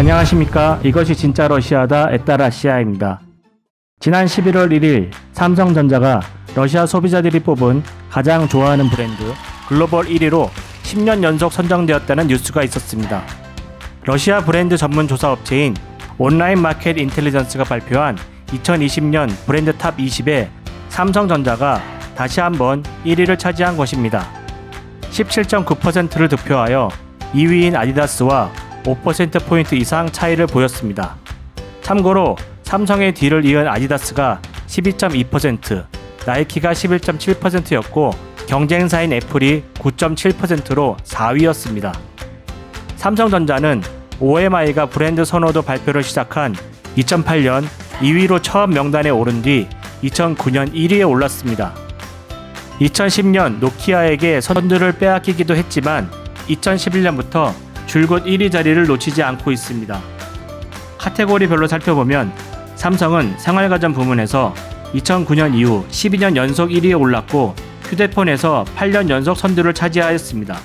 안녕하십니까. 이것이 진짜 러시아다 에따라시아입니다. 지난 11월 1일 삼성전자가 러시아 소비자들이 뽑은 가장 좋아하는 브랜드 글로벌 1위로 10년 연속 선정되었다는 뉴스가 있었습니다. 러시아 브랜드 전문 조사 업체인 온라인 마켓 인텔리전스가 발표한 2020년 브랜드 탑 20에 삼성전자가 다시 한번 1위를 차지한 것입니다. 17.9%를 득표하여 2위인 아디다스와 5%포인트 이상 차이를 보였습니다. 참고로 삼성의 뒤를 이은 아디다스가 12.2%, 나이키가 11.7%였고 경쟁사인 애플이 9.7%로 4위였습니다. 삼성전자는 OMI가 브랜드 선호도 발표를 시작한 2008년 2위로 처음 명단에 오른 뒤 2009년 1위에 올랐습니다. 2010년 노키아에게 선두를 빼앗기기도 했지만 2011년부터 줄곧 1위 자리를 놓치지 않고 있습니다. 카테고리별로 살펴보면 삼성은 생활가전 부문에서 2009년 이후 12년 연속 1위에 올랐고 휴대폰에서 8년 연속 선두를 차지하였습니다.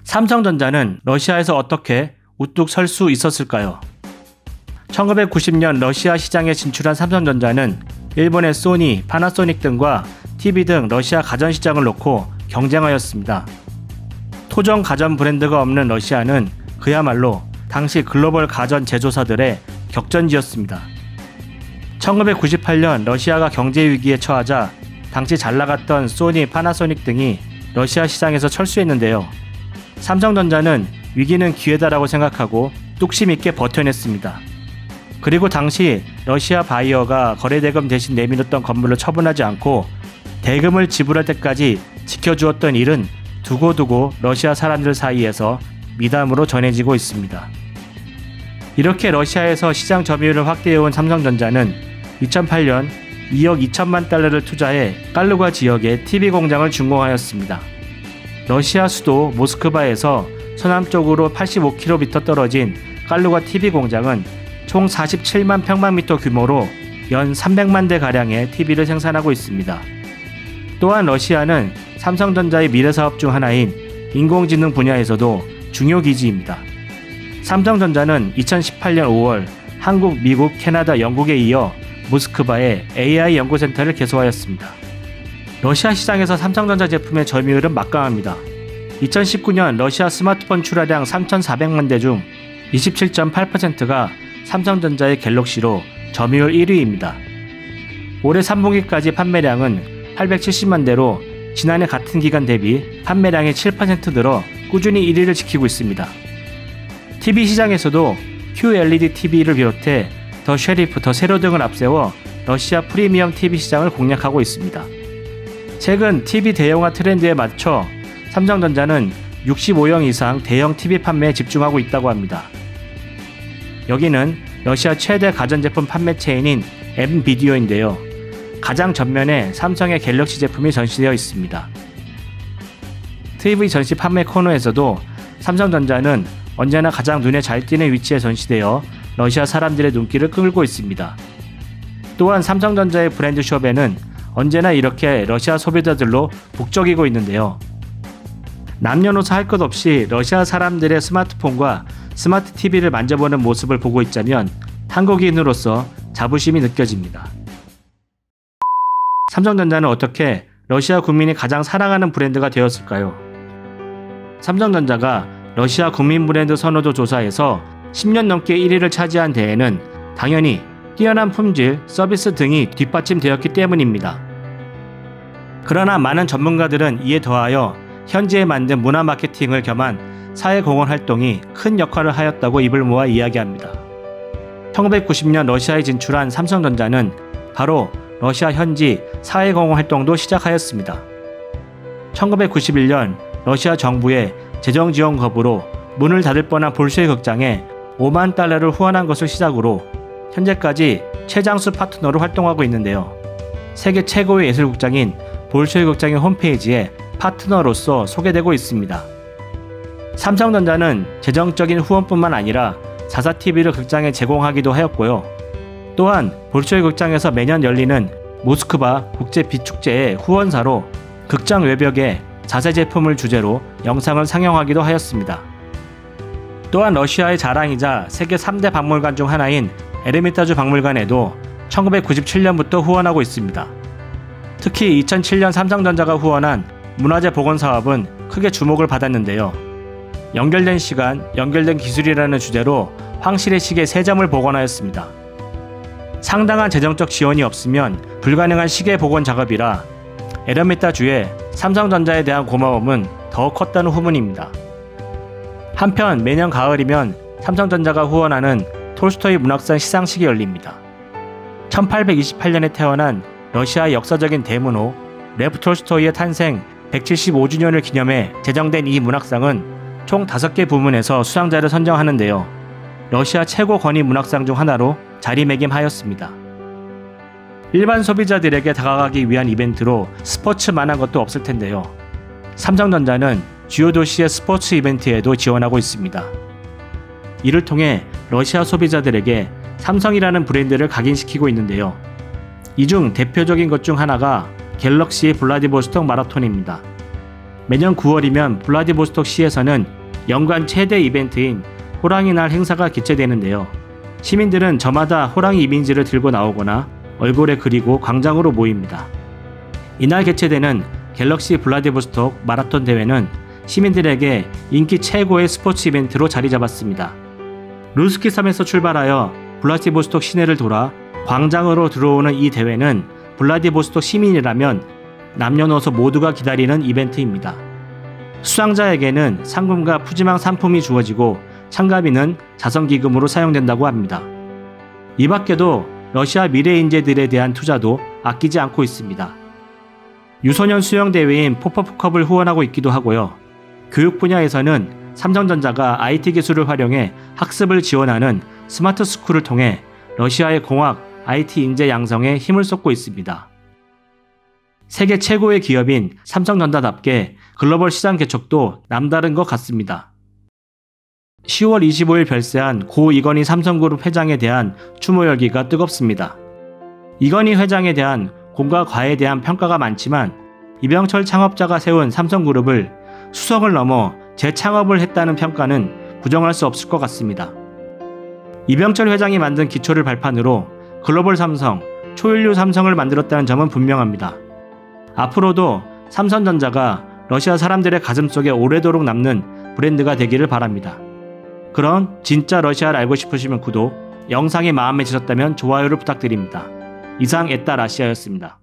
삼성전자는 러시아에서 어떻게 우뚝 설 수 있었을까요? 1990년 러시아 시장에 진출한 삼성전자는 일본의 소니, 파나소닉 등과 TV 등 러시아 가전시장을 놓고 경쟁하였습니다. 토종 가전 브랜드가 없는 러시아는 그야말로 당시 글로벌 가전 제조사들의 격전지였습니다. 1998년 러시아가 경제위기에 처하자 당시 잘나갔던 소니, 파나소닉 등이 러시아 시장에서 철수했는데요. 삼성전자는 위기는 기회다라고 생각하고 뚝심 있게 버텨냈습니다. 그리고 당시 러시아 바이어가 거래대금 대신 내밀었던 건물을 처분하지 않고 대금을 지불할 때까지 지켜주었던 일은 두고두고 러시아 사람들 사이에서 미담으로 전해지고 있습니다. 이렇게 러시아에서 시장 점유율을 확대해온 삼성전자는 2008년 2억 2천만 달러를 투자해 깔루가 지역에 TV 공장을 준공하였습니다. 러시아 수도 모스크바에서 서남쪽으로 85km 떨어진 깔루가 TV 공장은 총 47만 평방미터 규모로 연 300만 대가량의 TV를 생산하고 있습니다. 또한 러시아는 삼성전자의 미래사업 중 하나인 인공지능 분야에서도 중요 기지입니다. 삼성전자는 2018년 5월 한국, 미국, 캐나다, 영국에 이어 모스크바에 AI 연구센터를 개소하였습니다. 러시아 시장에서 삼성전자 제품의 점유율은 막강합니다. 2019년 러시아 스마트폰 출하량 3,400만 대 중 27.8%가 삼성전자의 갤럭시로 점유율 1위입니다. 올해 3분기까지 판매량은 870만 대로 지난해 같은 기간 대비 판매량이 7% 늘어 꾸준히 1위를 지키고 있습니다. TV 시장에서도 QLED TV를 비롯해 더 쉐리프, 더 세로 등을 앞세워 러시아 프리미엄 TV 시장을 공략하고 있습니다. 최근 TV 대형화 트렌드에 맞춰 삼성전자는 65형 이상 대형 TV 판매에 집중하고 있다고 합니다. 여기는 러시아 최대 가전제품 판매 체인인 엠비디오인데요. 가장 전면에 삼성의 갤럭시 제품이 전시되어 있습니다. TV 전시 판매 코너에서도 삼성전자는 언제나 가장 눈에 잘 띄는 위치에 전시되어 러시아 사람들의 눈길을 끌고 있습니다. 또한 삼성전자의 브랜드숍에는 언제나 이렇게 러시아 소비자들로 북적이고 있는데요. 남녀노소 할 것 없이 러시아 사람들의 스마트폰과 스마트 TV를 만져보는 모습을 보고 있자면 한국인으로서 자부심이 느껴집니다. 삼성전자는 어떻게 러시아 국민이 가장 사랑하는 브랜드가 되었을까요? 삼성전자가 러시아 국민 브랜드 선호도 조사에서 10년 넘게 1위를 차지한 데에는 당연히 뛰어난 품질, 서비스 등이 뒷받침되었기 때문입니다. 그러나 많은 전문가들은 이에 더하여 현지에 만든 문화 마케팅을 겸한 사회공헌 활동이 큰 역할을 하였다고 입을 모아 이야기합니다. 1990년 러시아에 진출한 삼성전자는 바로 러시아 현지 사회공헌 활동도 시작하였습니다. 1991년 러시아 정부의 재정지원 거부로 문을 닫을 뻔한 볼쇼이 극장에 5만 달러를 후원한 것을 시작으로 현재까지 최장수 파트너로 활동하고 있는데요. 세계 최고의 예술극장인 볼쇼이 극장의 홈페이지에 파트너로서 소개되고 있습니다. 삼성전자는 재정적인 후원뿐만 아니라 4사 TV를 극장에 제공하기도 하였고요. 또한 볼쇼이 극장에서 매년 열리는 모스크바 국제 비축제의 후원사로 극장 외벽에 자세 제품을 주제로 영상을 상영하기도 하였습니다. 또한 러시아의 자랑이자 세계 3대 박물관 중 하나인 에르미타주 박물관에도 1997년부터 후원하고 있습니다. 특히 2007년 삼성전자가 후원한 문화재 복원 사업은 크게 주목을 받았는데요. 연결된 시간, 연결된 기술이라는 주제로 황실의 시계 3점을 복원하였습니다. 상당한 재정적 지원이 없으면 불가능한 시계 복원 작업이라 에르미타주에 삼성전자에 대한 고마움은 더 컸다는 후문입니다. 한편 매년 가을이면 삼성전자가 후원하는 톨스토이 문학상 시상식이 열립니다. 1828년에 태어난 러시아의 역사적인 대문호 레프 톨스토이의 탄생 175주년을 기념해 제정된 이 문학상은 총 5개 부문에서 수상자를 선정하는데요. 러시아 최고 권위 문학상 중 하나로 자리매김하였습니다. 일반 소비자들에게 다가가기 위한 이벤트로 스포츠만한 것도 없을 텐데요. 삼성전자는 주요 도시의 스포츠 이벤트에도 지원하고 있습니다. 이를 통해 러시아 소비자들에게 삼성이라는 브랜드를 각인시키고 있는데요. 이 중 대표적인 것 중 하나가 갤럭시 블라디보스톡 마라톤입니다. 매년 9월이면 블라디보스톡시에서는 연간 최대 이벤트인 호랑이 날 행사가 개최되는데요. 시민들은 저마다 호랑이 이미지를 들고 나오거나 얼굴에 그리고 광장으로 모입니다. 이날 개최되는 갤럭시 블라디보스톡 마라톤 대회는 시민들에게 인기 최고의 스포츠 이벤트로 자리 잡았습니다. 루스키 섬에서 출발하여 블라디보스톡 시내를 돌아 광장으로 들어오는 이 대회는 블라디보스톡 시민이라면 남녀노소 모두가 기다리는 이벤트입니다. 수상자에게는 상금과 푸짐한 상품이 주어지고 참가비는 자선기금으로 사용된다고 합니다. 이 밖에도 러시아 미래 인재들에 대한 투자도 아끼지 않고 있습니다. 유소년 수영대회인 포퍼프컵을 후원하고 있기도 하고요. 교육 분야에서는 삼성전자가 IT 기술을 활용해 학습을 지원하는 스마트 스쿨을 통해 러시아의 공학, IT 인재 양성에 힘을 쏟고 있습니다. 세계 최고의 기업인 삼성전자답게 글로벌 시장 개척도 남다른 것 같습니다. 10월 25일 별세한 고 이건희 삼성그룹 회장에 대한 추모 열기가 뜨겁습니다. 이건희 회장에 대한 공과 과에 대한 평가가 많지만 이병철 창업자가 세운 삼성그룹을 수성을 넘어 재창업을 했다는 평가는 부정할 수 없을 것 같습니다. 이병철 회장이 만든 기초를 발판으로 글로벌 삼성, 초일류 삼성을 만들었다는 점은 분명합니다. 앞으로도 삼성전자가 러시아 사람들의 가슴속에 오래도록 남는 브랜드가 되기를 바랍니다. 그런 진짜 러시아를 알고 싶으시면 구독, 영상이 마음에 드셨다면 좋아요를 부탁드립니다. 이상 에따라시아였습니다.